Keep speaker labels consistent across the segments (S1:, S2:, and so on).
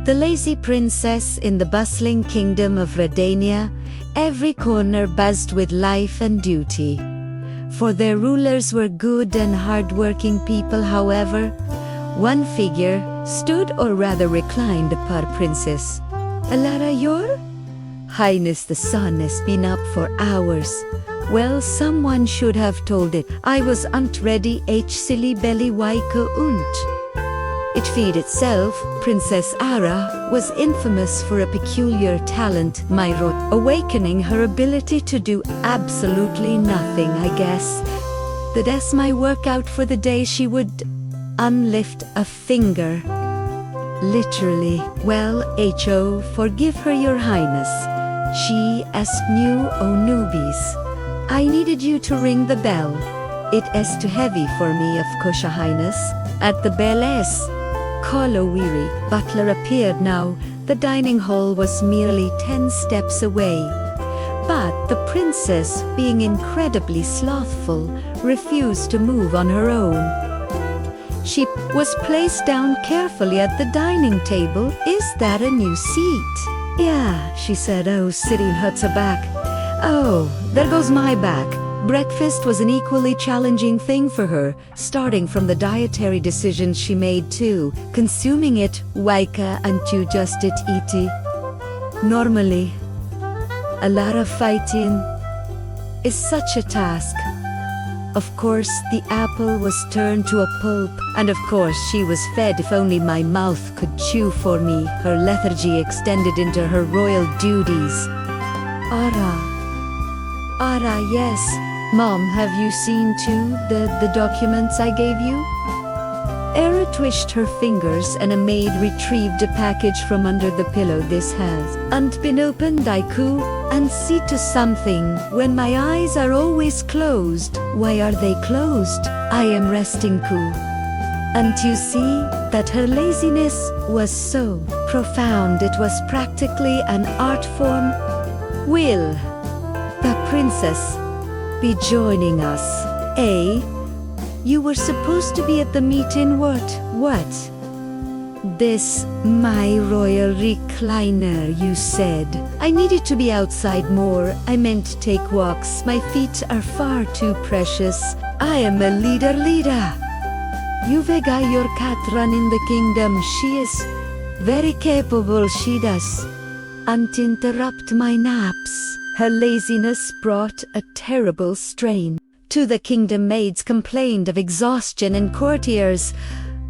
S1: The lazy princess in the bustling kingdom of Redania, every corner buzzed with life and duty. For their rulers were good and hard-working people. However, one figure stood, or rather reclined, upon Princess. Alara, your Highness, the sun has been up for hours. Well, someone should have told it. I was ready. Silly belly waiko It feed itself. Princess Ara was infamous for a peculiar talent, Myro, awakening her ability to do absolutely nothing. I guess that as my workout for the day, she would unlift a finger. Literally. Well, Ho, forgive her, your highness. She asked new, oh newbies. I needed you to ring the bell. It is too heavy for me, of course, your highness. At the bell is Kolowiri. Butler appeared now. The dining hall was merely 10 steps away. But the princess, being incredibly slothful, refused to move on her own. She was placed down carefully at the dining table. Is that a new seat? Yeah, she said. Oh, sitting hurts her back. Oh, there goes my back. Breakfast was an equally challenging thing for her, starting from the dietary decisions she made too. Consuming it, waika until just it eaty. Normally, a lot of fighting is such a task. Of course, the apple was turned to a pulp, and of course she was fed. If only my mouth could chew for me. Her lethargy extended into her royal duties. Ara, yes. Mom, have you seen too the documents I gave you? Era twitched her fingers and a maid retrieved a package from under the pillow. This has been opened, Aiku, and see to something when my eyes are always closed. Why are they closed? I am resting, Ku. And you see that her laziness was so profound it was practically an art form. Will the princess be joining us? You were supposed to be at the meeting. What? This, my royal recliner, you said. I needed to be outside more. I meant take walks. My feet are far too precious. I am a leader. Yuvega, your cat, run in the kingdom. She is very capable, she does. Uninterrupt my naps. Her laziness brought a terrible strain to the kingdom. Maids complained of exhaustion and courtiers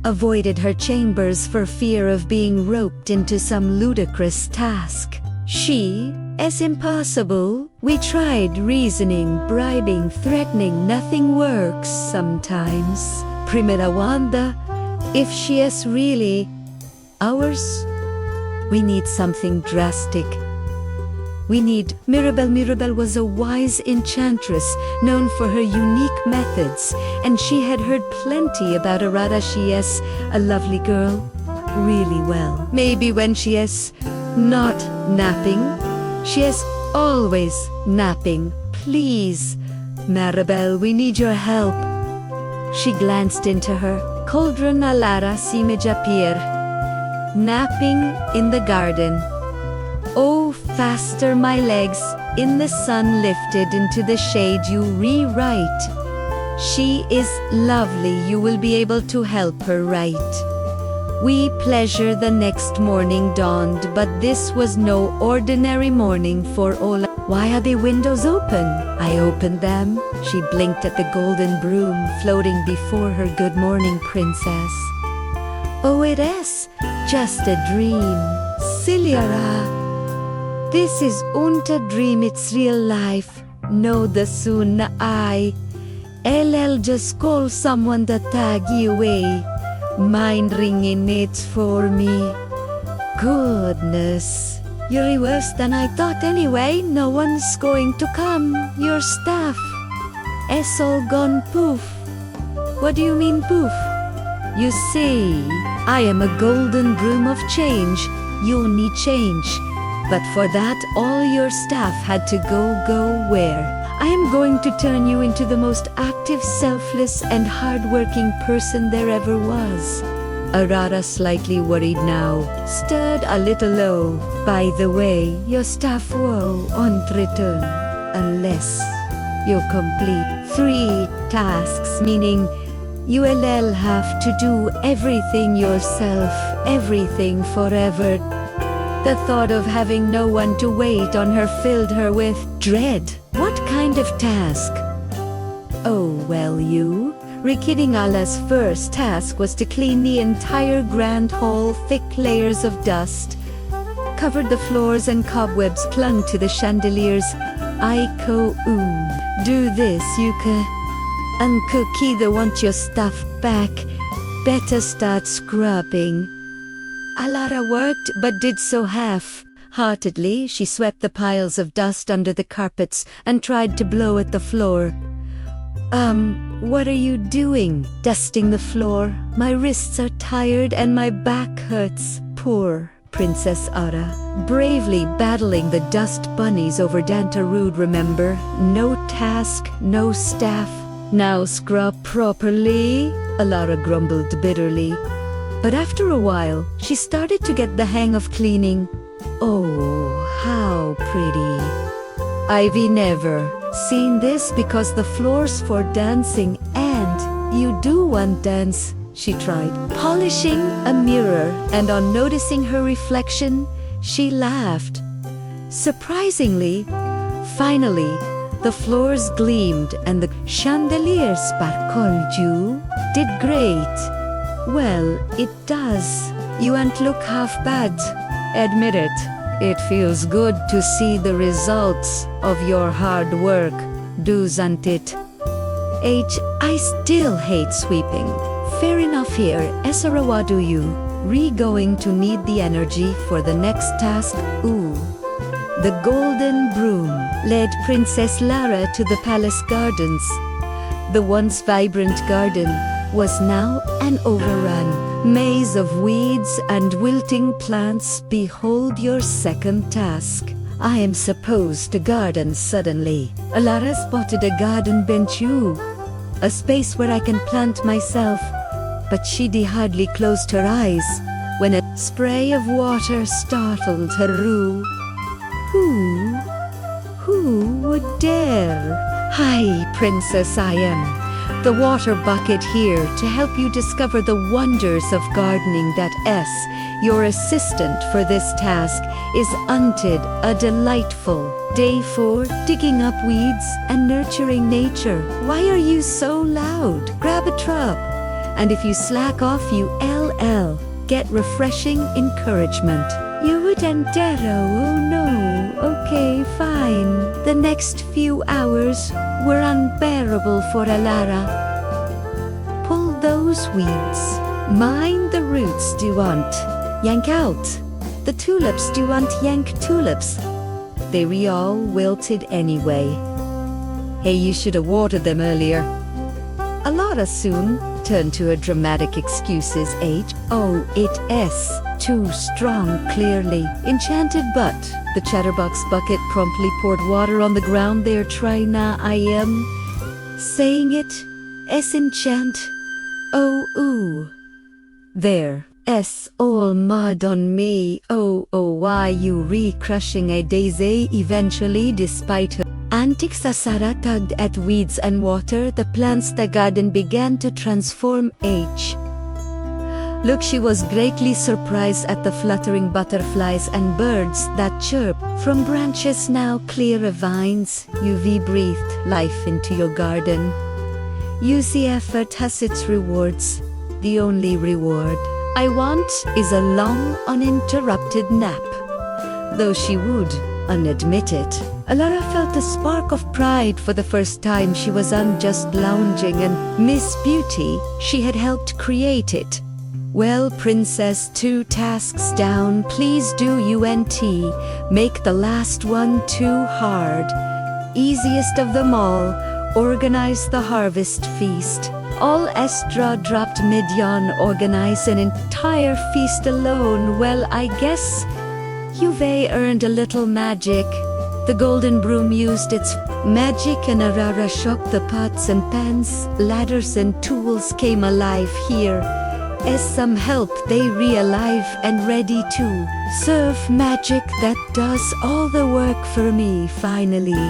S1: avoided her chambers for fear of being roped into some ludicrous task. She is impossible. We tried reasoning, bribing, threatening. Nothing works sometimes. Primera Wanda, if she is really ours, we need something drastic. We need Mirabelle. Mirabelle was a wise enchantress known for her unique methods, and she had heard plenty about Arada. She is a lovely girl, really well. Maybe when she is not napping, she is always napping. Please, Mirabelle, we need your help. She glanced into her cauldron. Alara Simejapir, napping in the garden. Oh, faster my legs, in the sun lifted into the shade. You rewrite. She is lovely, you will be able to help her write. We pleasure. The next morning dawned, but this was no ordinary morning for Ola. Why are the windows open? I opened them. She blinked at the golden broom floating before her. Good morning, princess. Oh, it is just a dream. Siliara. This is a dream, it's real life. No, the soon I'll just call someone to tag you away. Mind ringing it for me. Goodness, you're worse than I thought anyway. No one's going to come. Your staff is all gone poof. What do you mean poof? You see, I am a golden broom of change. You need change. But for that, all your staff had to go where? I am going to turn you into the most active, selfless, and hardworking person there ever was. Arara, slightly worried now, stirred a little low. By the way, your staff won't return unless you complete 3 tasks, meaning you'll have to do everything yourself, everything forever. The thought of having no one to wait on her filled her with dread. What kind of task? Oh, well, Rikidding Allah's first task was to clean the entire grand hall. Thick layers of dust covered the floors and cobwebs clung to the chandeliers. Aiko, do this, Yuka. And Kukida, want your stuff back. Better start scrubbing. Alara worked, but did so half-heartedly. She swept the piles of dust under the carpets and tried to blow at the floor. What are you doing? Dusting the floor. My wrists are tired and my back hurts. Poor Princess Ara, bravely battling the dust bunnies over Dantarude. Remember, no task, no staff. Now scrub properly, Alara grumbled bitterly. But after a while, she started to get the hang of cleaning. Oh, how pretty. Ivy never seen this because the floor's for dancing and you do one dance. She tried polishing a mirror and on noticing her reflection, she laughed. Surprisingly, finally, the floors gleamed and the chandelier sparkled. You did great. Well, it does. You ain't look half bad. Admit it. It feels good to see the results of your hard work, doesn't it? I still hate sweeping. Fair enough here, Esara. What do you? Going to need the energy for the next task. The golden broom led Princess Lara to the palace gardens. The once vibrant garden was now an overrun maze of weeds and wilting plants. Behold your second task. I am supposed to garden. Suddenly, Alara spotted a garden bench, a space where I can plant myself. But she hardly closed her eyes when a spray of water startled her. Who would dare? Hi, Princess, I am the water bucket here to help you discover the wonders of gardening. Your assistant for this task is Unted, a delightful day for digging up weeds and nurturing nature. Why are you so loud? Grab a trub. And if you slack off, get refreshing encouragement. You would Entero, oh no, okay, fine. The next few hours were unbearable for Alara. Pull those weeds. Mind the roots, do want. Yank out. The tulips, do want. Yank tulips. They all wilted anyway. Hey, you should have watered them earlier. Alara soon turned to her dramatic excuses. It's too strong, clearly. Enchanted, but the chatterbox bucket promptly poured water on the ground. There, try na. I am saying it. Enchant. There. All mud on me. Why you crushing a daisy? Eventually, despite her antics, Asara tugged at weeds and water. The plants, the garden began to transform. Look, she was greatly surprised at the fluttering butterflies and birds that chirp from branches now clear of vines. UV breathed life into your garden. Easy effort has its rewards. The only reward I want is a long, uninterrupted nap. Though she would unadmit it, Alara felt a spark of pride for the first time. She was just lounging, and Miss Beauty, she had helped create it. Well, Princess, 2 tasks down. Please do UNT. Make the last one too hard. Easiest of them all. Organize the harvest feast. All Estra dropped mid-yawn. Organize an entire feast alone. Well, I guess Juve earned a little magic. The golden broom used its magic and Arara shook the pots and pans. Ladders and tools came alive here. as some help they re-alive and ready to serve magic that does all the work for me finally.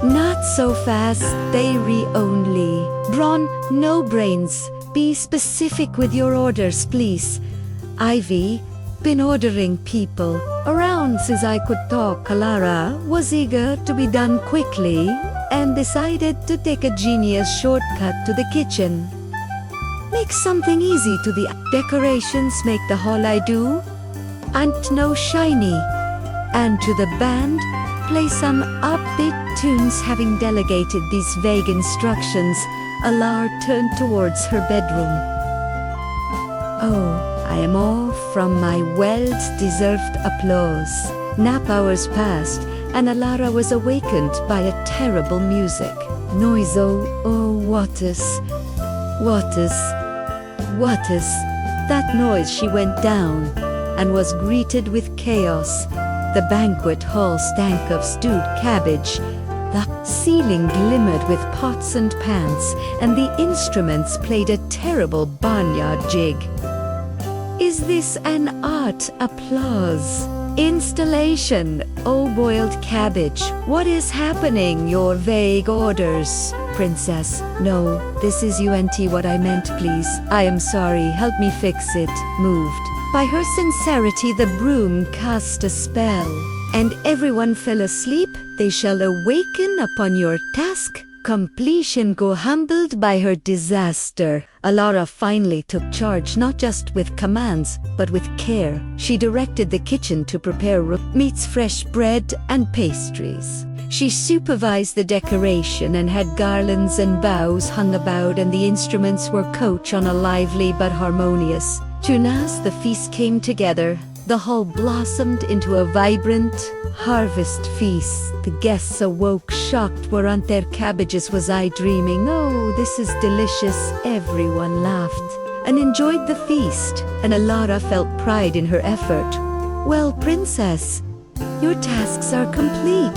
S1: Not so fast, they re-only. Brawn, no brains. Be specific with your orders, please. Ivy, been ordering people around since I could talk. Alara was eager to be done quickly and decided to take a genius shortcut to the kitchen. Make something easy to the decorations, make the hall I do, and no shiny. And to the band, play some upbeat tunes. Having delegated these vague instructions, Alar turned towards her bedroom. Oh, I am off from my well-deserved applause. Nap hours passed, and Alara was awakened by a terrible music. Noise, oh, what is? That noise. She went down, and was greeted with chaos. The banquet hall stank of stewed cabbage. The ceiling glimmered with pots and pans, and the instruments played a terrible barnyard jig. Is this an art? Applause. Installation. Oh, boiled cabbage. What is happening? Your vague orders. Princess. No, this is what I meant, please. I am sorry. Help me fix it. Moved. By her sincerity, the broom cast a spell, and everyone fell asleep. They shall awaken upon your task completion, go humbled by her disaster. Alara finally took charge, not just with commands, but with care. She directed the kitchen to prepare meats, fresh bread, and pastries. She supervised the decoration and had garlands and boughs hung about, and the instruments were coached on a lively but harmonious tune. As the feast came together, the hall blossomed into a vibrant harvest feast. The guests awoke shocked. Weren't there cabbages? Was I dreaming? Oh, this is delicious. Everyone laughed and enjoyed the feast, and Alara felt pride in her effort. Well, princess, your tasks are complete.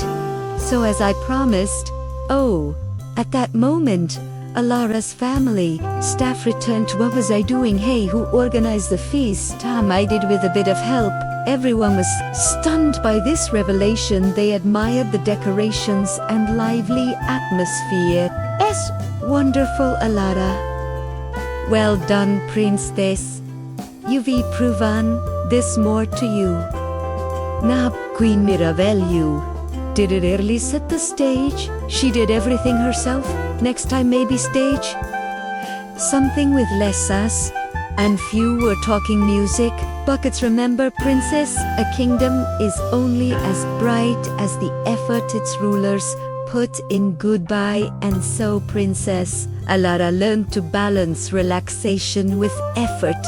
S1: So as I promised. Oh, at that moment, Alara's family staff returned. What was I doing? Hey, who organized the feast? I did, with a bit of help. Everyone was stunned by this revelation. They admired the decorations and lively atmosphere. Yes, wonderful, Alara. Well done, princess. You've proven this more to you. Now, Queen Mirabelle, did it early set the stage? She did everything herself. Next time maybe stage something with less sass and few were talking music. Buckets. Remember, princess, a kingdom is only as bright as the effort its rulers put in. Goodbye. And so, princess, Alara learned to balance relaxation with effort,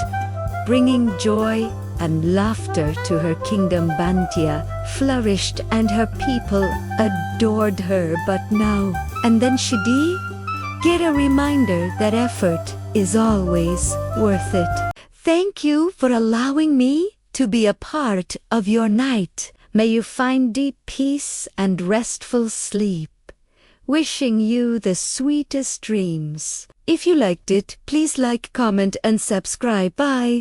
S1: bringing joy and laughter to her kingdom. Bantia flourished and her people adored her. But now and then she get a reminder that effort is always worth it. Thank you for allowing me to be a part of your night. May you find deep peace and restful sleep. Wishing you the sweetest dreams. If you liked it, please like, comment, and subscribe. Bye.